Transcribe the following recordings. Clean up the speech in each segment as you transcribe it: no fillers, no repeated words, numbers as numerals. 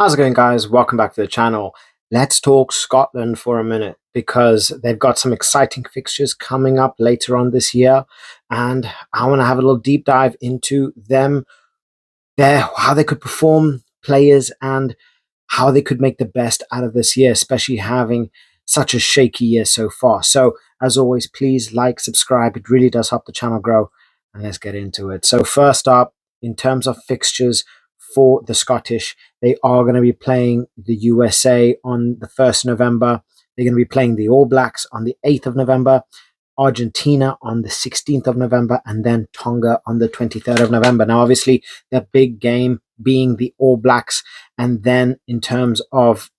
How's it going, guys? Welcome back to the channel. Let's talk Scotland for a minute because they've got some exciting fixtures coming up later on this year, and I want to have a little deep dive into them, how they could perform, players, and how they could make the best out of this year, especially having such a shaky year so far. So, as always, please like, subscribe. It really does help the channel grow, and let's get into it. So, first up, in terms of fixtures for the Scottish, they are going to be playing the USA on the 1st of November. They're going to be playing the All Blacks on the 8th of November, Argentina on the 16th of November, and then Tonga on the 23rd of November. Now, obviously, the big game being the All Blacks. And then in terms of,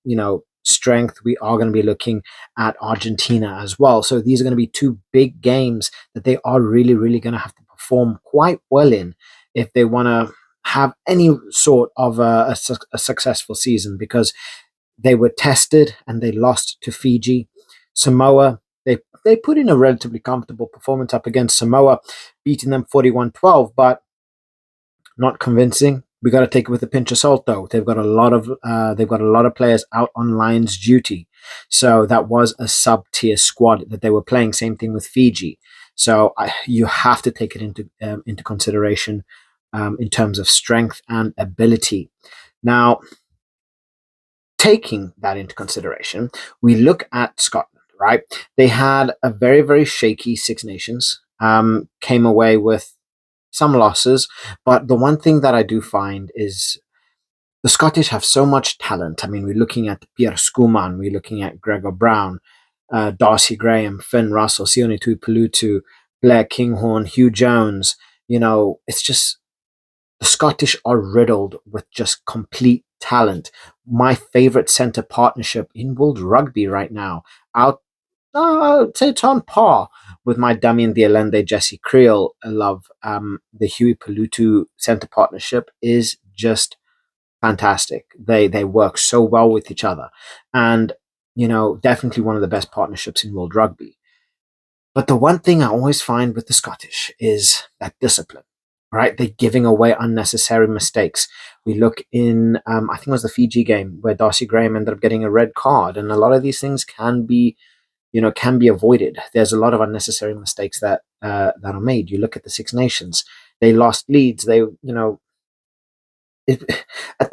strength, we are going to be looking at Argentina as well. So these are going to be two big games that they are really, really going to have to perform quite well in if they want to have any sort of a successful season, because they were tested and they lost to Fiji. Samoa, they put in a relatively comfortable performance up against Samoa, beating them 41-12, but not convincing. We got to take it with a pinch of salt, though. They've got a lot of players out on Lions duty, so that was a sub-tier squad that they were playing. Same thing with Fiji. So you have to take it into consideration in terms of strength and ability. Now, taking that into consideration, we look at Scotland. Right, they had a very, very shaky Six Nations. Came away with some losses, but the one thing that I do find is the Scottish have so much talent. I mean, we're looking at Pierre Schoeman, we're looking at Gregor Brown, Darcy Graham, Finn Russell, Sione Tuipulotu, Blair Kinghorn, Hugh Jones. It's just the Scottish are riddled with just complete talent. My favorite centre partnership in world rugby right now, I'd say it's on par with my Damien Dialende, Jesse Creel. I love the Huey Palutu center partnership is just fantastic. They work so well with each other, and definitely one of the best partnerships in world rugby. But the one thing I always find with the Scottish is that discipline. Right, they're giving away unnecessary mistakes. We look in, I think it was the Fiji game where Darcy Graham ended up getting a red card, and a lot of these things can be avoided. There's a lot of unnecessary mistakes that are made. You look at the Six Nations; they lost leads. At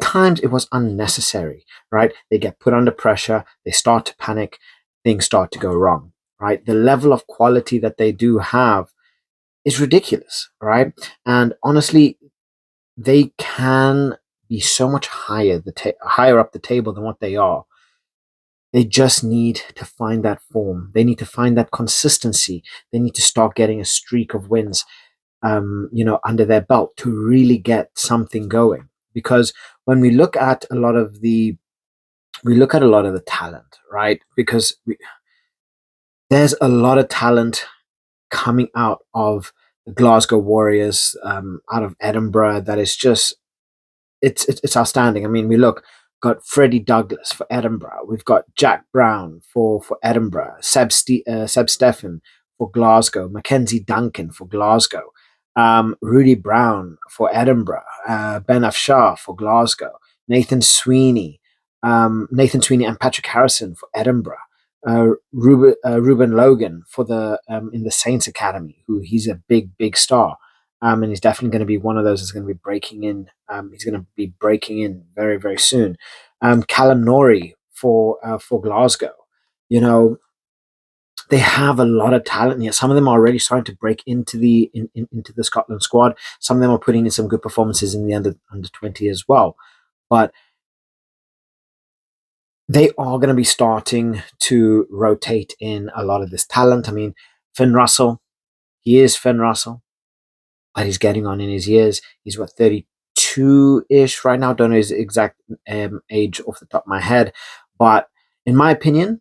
times it was unnecessary. Right? They get put under pressure. They start to panic. Things start to go wrong. Right? The level of quality that they do have is ridiculous. Right? And honestly, they can be so much higher up the table than what they are. They just need to find that form. They need to find that consistency. They need to start getting a streak of wins, under their belt to really get something going. Because when we look at a lot of the talent, right? Because there's a lot of talent coming out of the Glasgow Warriors, out of Edinburgh. That is just it's outstanding. I mean, got Freddy Douglas for Edinburgh. We've got Jack Brown for Edinburgh. Seb Stephen for Glasgow. Mackenzie Duncan for Glasgow. Rudy Brown for Edinburgh. Ben Afshar for Glasgow. Nathan Sweeney and Patrick Harrison for Edinburgh. Ruben Logan for the in the Saints Academy, who he's a big star. And he's definitely going to be one of those that's going to be breaking in. He's going to be breaking in very, very soon. Callum Norrie for Glasgow. They have a lot of talent here. Some of them are already starting to break into into the Scotland squad. Some of them are putting in some good performances in the under 20 as well. But they are going to be starting to rotate in a lot of this talent. I mean, Finn Russell, he is Finn Russell, but he's getting on in his years. He's 32-ish right now. Don't know his exact age off the top of my head, but in my opinion,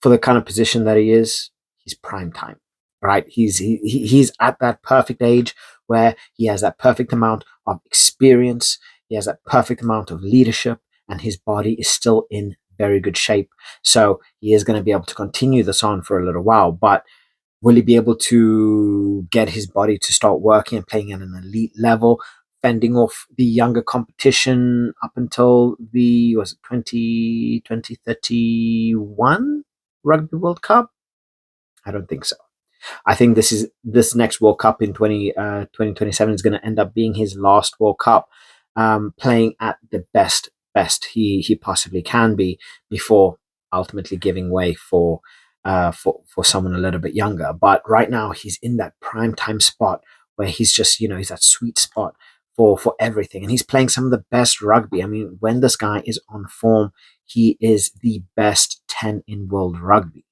for the kind of position that he is, he's prime time. Right? He's at that perfect age where he has that perfect amount of experience. He has that perfect amount of leadership, and his body is still in very good shape. So he is going to be able to continue this on for a little while, but will he be able to get his body to start working and playing at an elite level? fending off the younger competition up until the, was it 2031 Rugby World Cup? I don't think so. I think this next World Cup in 2027 is going to end up being his last World Cup, playing at the best he possibly can be before ultimately giving way for someone a little bit younger. But right now he's in that prime time spot where he's just, he's that sweet spot for everything, and he's playing some of the best rugby. I mean, when this guy is on form, he is the best 10 in world rugby.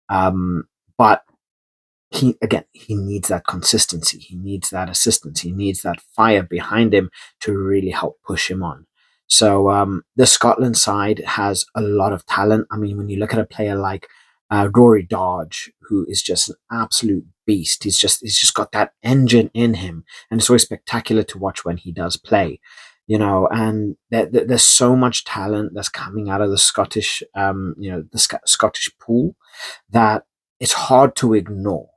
But he needs that consistency, he needs that assistance, he needs that fire behind him to really help push him on. So the Scotland side has a lot of talent. I mean, when you look at a player like Rory Darge, who is just an absolute beast, he's just got that engine in him, and it's always spectacular to watch when he does play. And there's so much talent that's coming out of the Scottish, Scottish pool, that it's hard to ignore,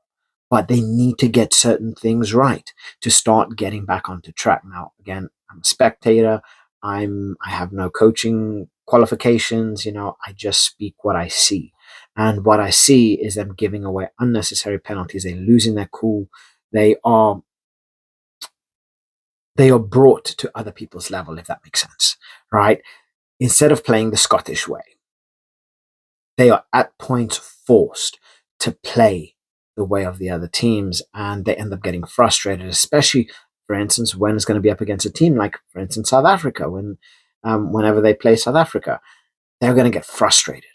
but they need to get certain things right to start getting back onto track. Now, again, I'm a spectator. I have no coaching qualifications. I just speak what I see. And what I see is them giving away unnecessary penalties. They're losing their cool. They are brought to other people's level, if that makes sense, right? Instead of playing the Scottish way, they are at points forced to play the way of the other teams, and they end up getting frustrated, especially, for instance, when it's going to be up against a team like, for instance, South Africa. Whenever they play South Africa, they're going to get frustrated,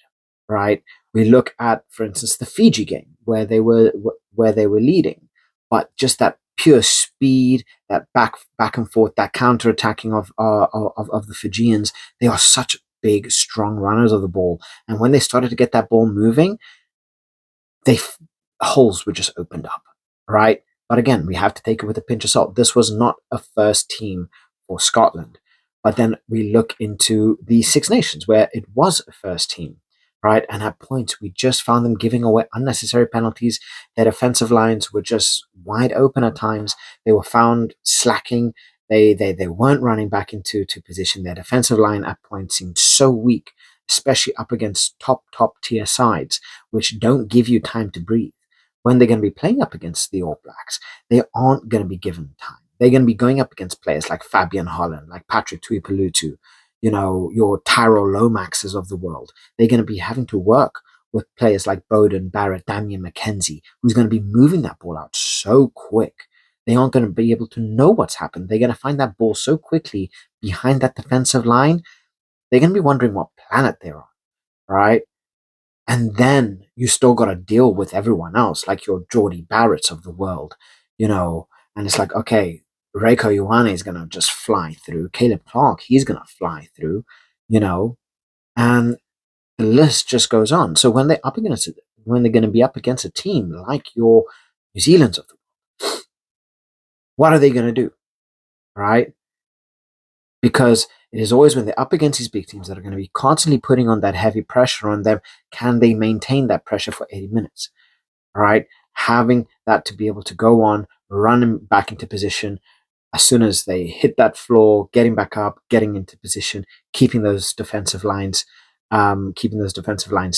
right? We look at, for instance, the Fiji game where they were leading, but just that pure speed, that back and forth, that counter attacking of the Fijians. They are such big, strong runners of the ball, and when they started to get that ball moving, they holes were just opened up, right? But again, we have to take it with a pinch of salt. This was not a first team for Scotland. But then we look into the Six Nations where it was a first team, right? And at points, we just found them giving away unnecessary penalties. Their defensive lines were just wide open at times. They were found slacking. They weren't running back into position. Their defensive line at points seemed so weak, especially up against top tier sides, which don't give you time to breathe. When they're going to be playing up against the All Blacks, they aren't going to be given time. They're going to be going up against players like Fabian Holland, like Patrick Tuipulotu, your Tyrell Lomaxes of the world. They're going to be having to work with players like Bowden Barrett, Damian McKenzie, who's going to be moving that ball out so quick. They aren't going to be able to know what's happened. They're going to find that ball so quickly behind that defensive line. They're going to be wondering what planet they're on, right? And then you still got to deal with everyone else, like your Geordie Barretts of the world, and it's like, okay, Reiko Ioane is going to just fly through. Caleb Clark, he's going to fly through, you know, and the list just goes on. So when they're going to be up against a team like your New Zealand's of the world, what are they going to do, right? Because it is always when they're up against these big teams that are going to be constantly putting on that heavy pressure on them, can they maintain that pressure for 80 minutes? All right. Having that to be able to go on, run them back into position as soon as they hit that floor, getting back up, getting into position, keeping those defensive lines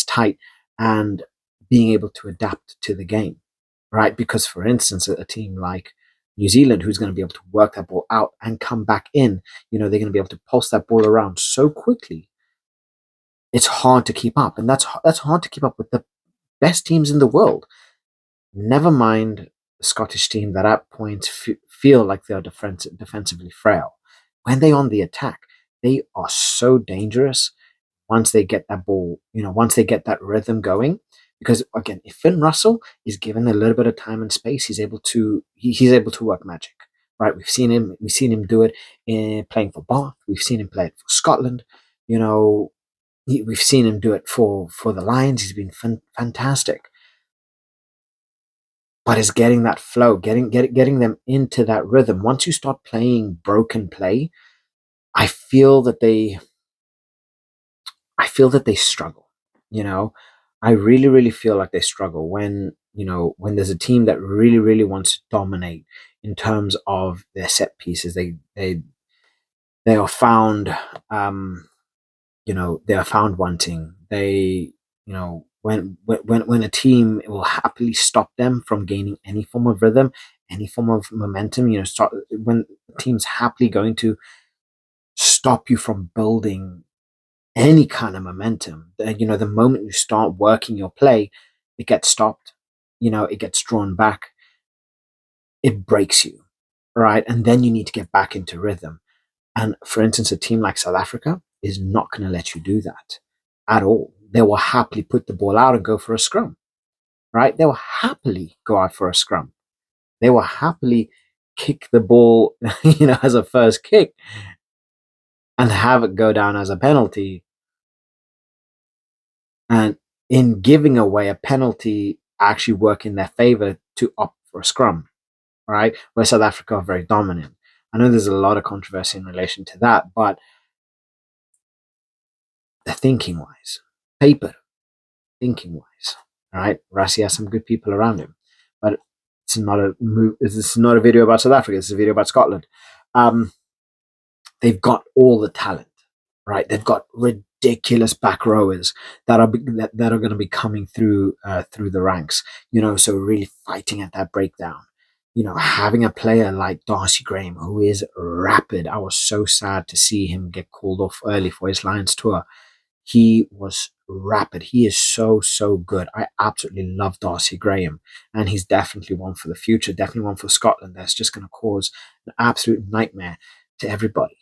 tight, and being able to adapt to the game, right? Because, for instance, a team like New Zealand, who's going to be able to work that ball out and come back in, they're going to be able to pulse that ball around so quickly. It's hard to keep up, and that's hard to keep up with the best teams in the world. Never mind the Scottish team that at points feel like they're defensively frail. When they're on the attack, they are so dangerous once they get that ball, once they get that rhythm going. Because again, if Finn Russell is given a little bit of time and space, he's able to work magic. Right? We've seen him do it in playing for Bath. We've seen him play it for Scotland. We've seen him do it for the Lions. He's been fantastic. But it's getting that flow, getting them into that rhythm. Once you start playing broken play, I feel that they struggle. I really, really feel like they struggle when there's a team that really, really wants to dominate in terms of their set pieces. They are found, they are found wanting. They, when a team will happily stop them from gaining any form of rhythm, any form of momentum, start when teams happily going to stop you from building any kind of momentum. The moment you start working your play, it gets stopped. It gets drawn back. It breaks you, right? And then you need to get back into rhythm. And for instance, a team like South Africa is not going to let you do that at all. They will happily put the ball out and go for a scrum, right? They will happily go out for a scrum. They will happily kick the ball, as a first kick and have it go down as a penalty. And in giving away a penalty, actually work in their favor to opt for a scrum, right? Where South Africa are very dominant. I know there's a lot of controversy in relation to that, but the thinking wise, paper thinking wise, all right? Rassi has some good people around him, but this is not a video about South Africa. It's a video about Scotland. They've got all the talent, right? They've got ridiculous back rowers that are going to be coming through the ranks. So really fighting at that breakdown. Having a player like Darcy Graham, who is rapid. I was so sad to see him get called off early for his Lions tour. He was rapid. He is so good. I absolutely love Darcy Graham, and he's definitely one for the future. Definitely one for Scotland. That's just going to cause an absolute nightmare to everybody.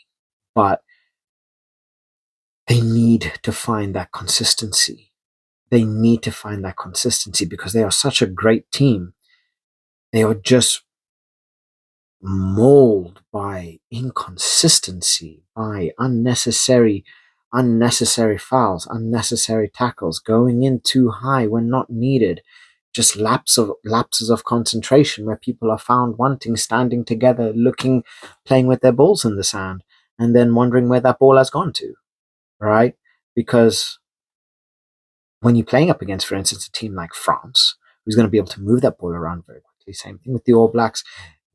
But they need to find that consistency. They need to find that consistency because they are such a great team. They are just mauled by inconsistency, by unnecessary fouls, unnecessary tackles, going in too high when not needed, just lapses of concentration where people are found wanting, standing together, looking, playing with their balls in the sand, and then wondering where that ball has gone to, right? Because when you're playing up against, for instance, a team like France, who's going to be able to move that ball around very quickly. Same thing with the All Blacks.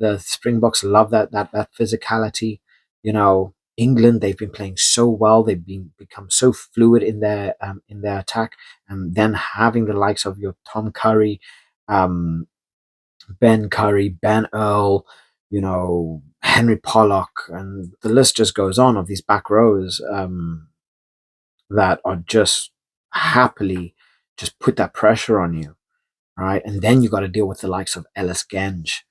The Springboks love that physicality. England, they've been playing so well. They've become so fluid in their attack, and then having the likes of your Tom Curry, Ben Curry, Ben Earl, Henry Pollock, and the list just goes on of these back rows that are just happily just put that pressure on you, right? And then you got to deal with the likes of Ellis Genge.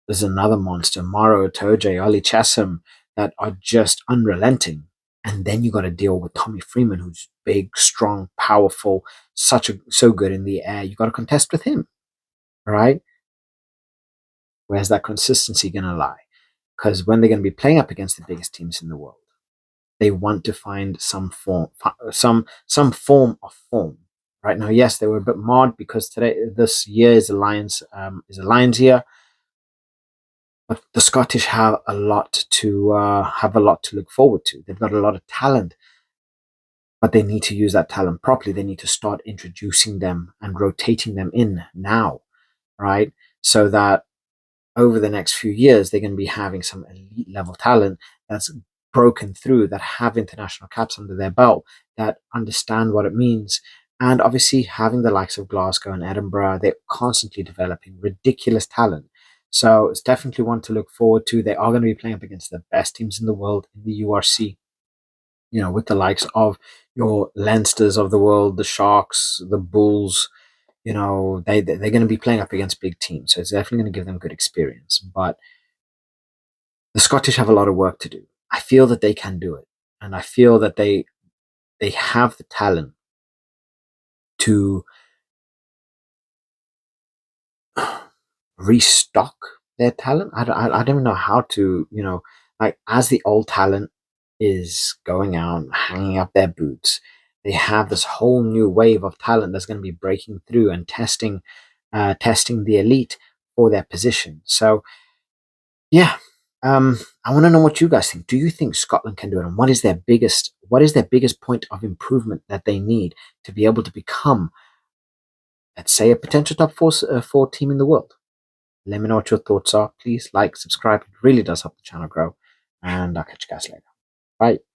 There's another monster, Maro Itoje, Ollie Chesham, that are just unrelenting. And then you got to deal with Tommy Freeman, who's big, strong, powerful, so good in the air. You got to contest with him, right? Where's that consistency going to lie? Because when they're going to be playing up against the biggest teams in the world, they want to find some form of form. Right now, yes, they were a bit marred because this year is a Lions year, but the Scottish have a lot to look forward to. They've got a lot of talent, but they need to use that talent properly. They need to start introducing them and rotating them in now, right? So that over the next few years, they're going to be having some elite level talent that's broken through, that have international caps under their belt, that understand what it means. And obviously, having the likes of Glasgow and Edinburgh, they're constantly developing ridiculous talent. So it's definitely one to look forward to. They are going to be playing up against the best teams in the world in the URC, with the likes of your Leinsters of the world, the Sharks, the Bulls. They're going to be playing up against big teams. So it's definitely going to give them good experience. But the Scottish have a lot of work to do. I feel that they can do it. And I feel that they have the talent to restock their talent. I don't know how to, like as the old talent is going out, hanging up their boots, they have this whole new wave of talent that's going to be breaking through and testing the elite for their position. So, yeah, I want to know what you guys think. Do you think Scotland can do it, and what is their biggest point of improvement that they need to be able to become, let's say, a potential top four team in the world? Let me know what your thoughts are. Please like, subscribe. It really does help the channel grow. And I'll catch you guys later. Bye.